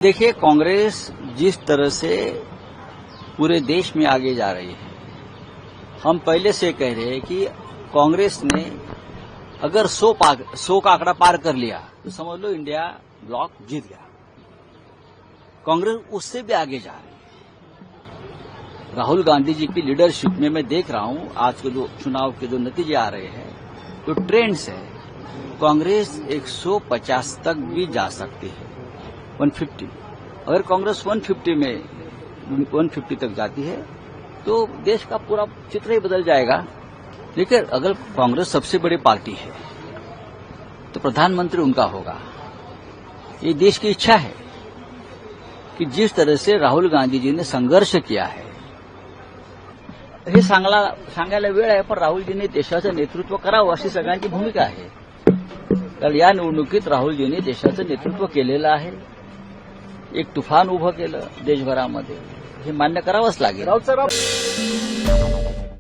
देखिए, कांग्रेस जिस तरह से पूरे देश में आगे जा रही है, हम पहले से कह रहे हैं कि कांग्रेस ने अगर 100 का आंकड़ा पार कर लिया तो समझ लो इंडिया ब्लॉक जीत गया। कांग्रेस उससे भी आगे जा रही है। राहुल गांधी जी की लीडरशिप में मैं देख रहा हूं आज के जो चुनाव के जो नतीजे आ रहे हैं, तो ट्रेंड्स है कांग्रेस 150 तक भी जा सकती है। 150 अगर कांग्रेस 150 तक जाती है तो देश का पूरा चित्र ही बदल जाएगा। लेकिन अगर कांग्रेस सबसे बड़ी पार्टी है तो प्रधानमंत्री उनका होगा। ये देश की इच्छा है कि जिस तरह से राहुल गांधी जी ने संघर्ष किया है, हे सांगायला वेळ आहे, पण राहुलजींनी देशाचं नेतृत्व करावं अशी सगळ्यांची भूमिका आहे। कारण या निवडणुकीत राहुलजींनी देशाचं नेतृत्व केलेलं आहे, एक तुफान उभं केलं देशभरामध्ये, हे मान्य करावंच लागेल।